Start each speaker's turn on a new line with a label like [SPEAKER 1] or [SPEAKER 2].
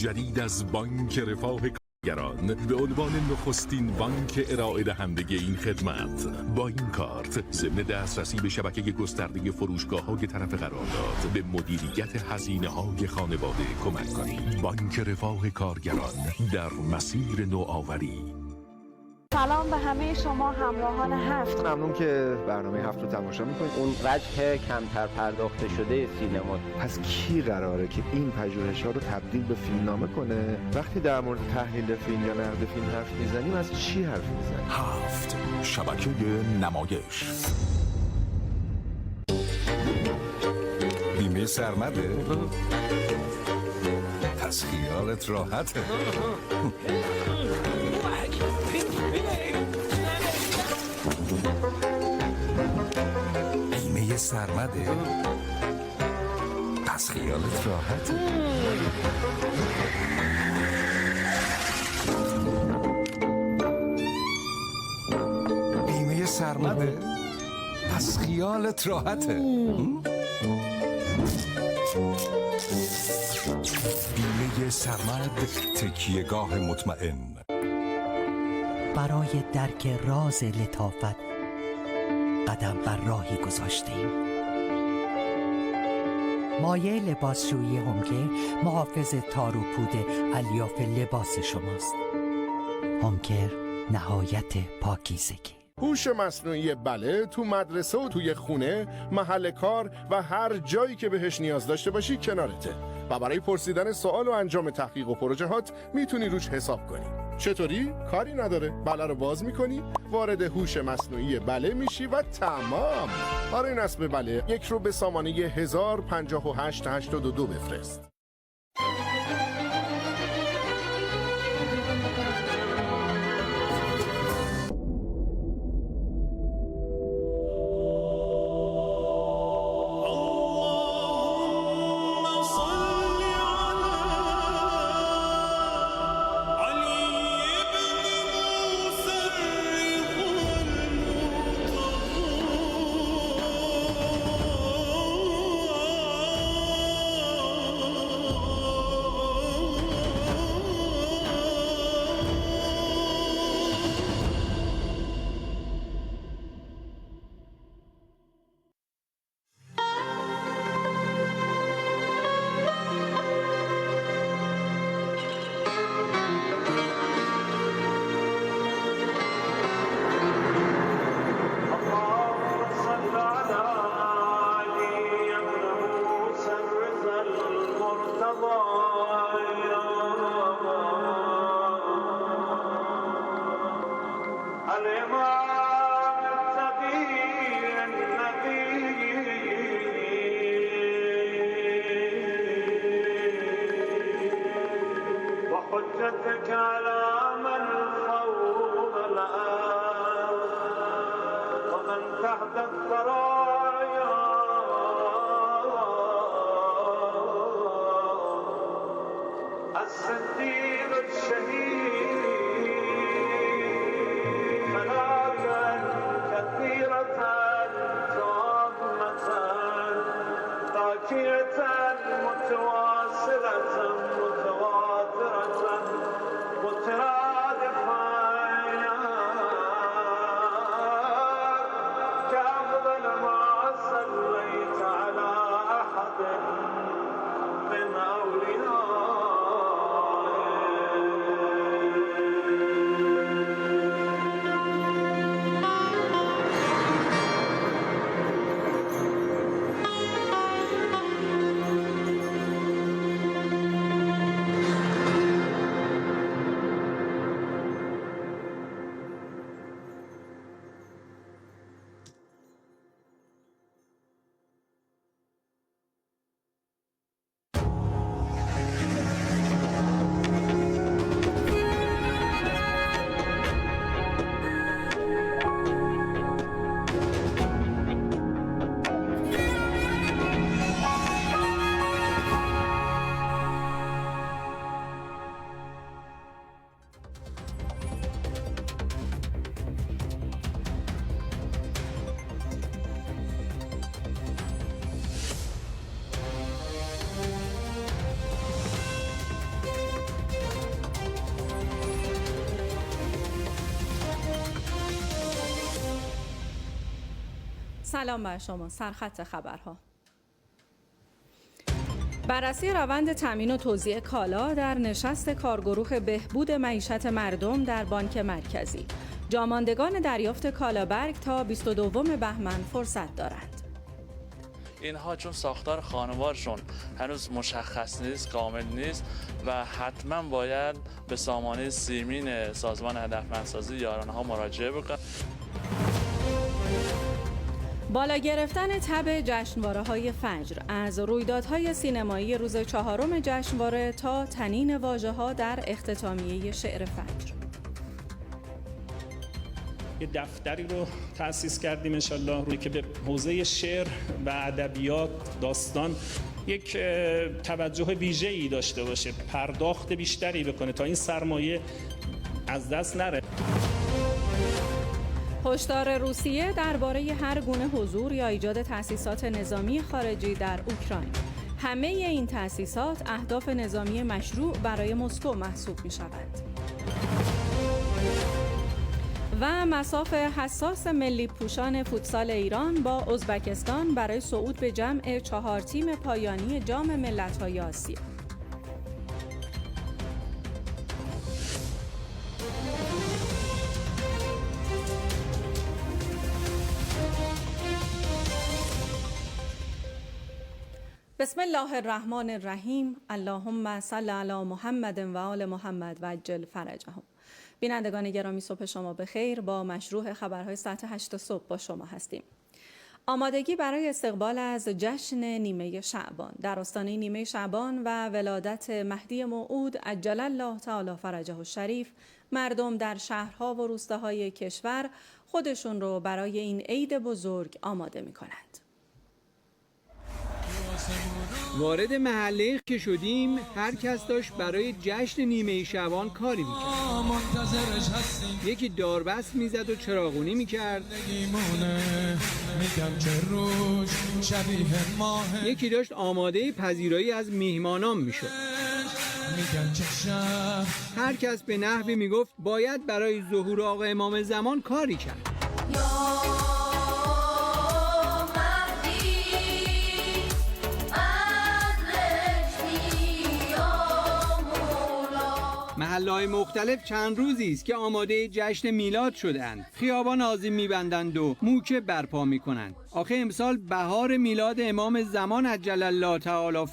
[SPEAKER 1] جدید از بانک رفاه کارگران به عنوان نخستین بانک ارائه دهنده این خدمت. با این کارت ضمن دسترسی به شبکه گسترده فروشگاه‌های طرف قرارداد به مدیریت هزینه‌های خانواده کمک کنید. بانک رفاه کارگران در مسیر نوآوری.
[SPEAKER 2] سلام به همه شما همراهان هفت.
[SPEAKER 3] ممنون که برنامه هفت رو تماشا میکنید.
[SPEAKER 4] اون وجه کمتر پرداخته شده سینما.
[SPEAKER 3] پس کی قراره که این پژوهش‌ها رو تبدیل به فیلمنامه کنه؟ وقتی در مورد تحلیل فیلم یا نقد فیلم حرف میزنیم از چی حرف میزنیم؟
[SPEAKER 1] هفت شبکه نمایش.
[SPEAKER 5] بیمه سرمده؟ پس خیالت راحته. بیمه سرمده؟ پس خیالت راحته. بیمه سرمده؟ پس خیالت راحته. بیمه سرمد، تکیهگاه مطمئن.
[SPEAKER 6] برای درک راز لطافت قدم بر راهی گذاشتیم. مایه لباسشویی همکر محافظ تار و پود الیاف لباس شماست. همکر نهایت پاکیزگی.
[SPEAKER 7] هوش مصنوعی بله تو مدرسه و توی خونه، محل کار و هر جایی که بهش نیاز داشته باشی کنارته و برای پرسیدن سوال و انجام تحقیق و پروژهات میتونی روش حساب کنی. چطوری؟ کاری نداره. بله رو باز میکنی، وارد هوش مصنوعی بله میشی و تمام. برای نصب بله یک رو به سامانه 105882 بفرست.
[SPEAKER 8] حجتك على من فوق الأرض ومن تحت الثرايا الصديق الشهيد صلاة كثيرة تامة باكية متواصلة متواترة مترادفة كأفضل ما صليت على أحد من أوليائك
[SPEAKER 9] سلام بر شما. سرخط خبرها. بررسی روند تامین و توزیع کالا در نشست کارگروه بهبود معیشت مردم در بانک مرکزی. جاماندگان دریافت کالابرگ تا 22 بهمن فرصت دارند.
[SPEAKER 10] اینها چون ساختار خانوارشون هنوز مشخص نیست، کامل نیست و حتما باید به سامانه سیمین سازمان هدفمندسازی یارانه‌ها مراجعه بکنند.
[SPEAKER 9] بالا گرفتن تب جشنواره‌های فجر، از رویدادهای سینمایی روز 4 جشنواره تا تنین واژه‌ها در اختتامیه شعر فجر.
[SPEAKER 11] یه دفتری رو تأسیس کردیم انشالله روی که به حوزه شعر و ادبیات داستان یک توجه ویژه‌ای داشته باشه، پرداخت بیشتری بکنه تا این سرمایه از دست نره.
[SPEAKER 9] هشدار روسیه درباره هر گونه حضور یا ایجاد تأسیسات نظامی خارجی در اوکراین. همه این تأسیسات اهداف نظامی مشروع برای مسکو محسوب می‌شوند. و مصاف حساس ملی پوشان فوتسال ایران با ازبکستان برای صعود به جمع 4 تیم پایانی جام ملت‌های آسیا. بسم الله الرحمن الرحیم. اللهم صل علی محمد و آل محمد و عجل فرجهم. بینندگان گرامی، صبح شما بخیر. با مشروع خبرهای ساعت 8 صبح با شما هستیم. آمادگی برای استقبال از جشن نیمه شعبان. در آستانه نیمه شعبان و ولادت مهدی موعود عجل الله تعالی فرجه الشریف، مردم در شهرها و روستاهای کشور خودشون رو برای این عید بزرگ آماده می کنند.
[SPEAKER 12] وارد محله که شدیم، هر کس داشت برای جشن نیمه شعبان کاری میکرد. یکی داربست میزد و چراغونی میکرد، یکی داشت آماده پذیرایی از میهمانان میشد. هر کس به نحوی میگفت باید برای ظهور آقا امام زمان کاری کرد. محله‌های مختلف چند روزی است که آماده جشن میلاد شدند. خیابان آذین می‌بندند و موکه برپا می‌کنند. آخه امسال بهار میلاد امام زمان عجل الله تعالی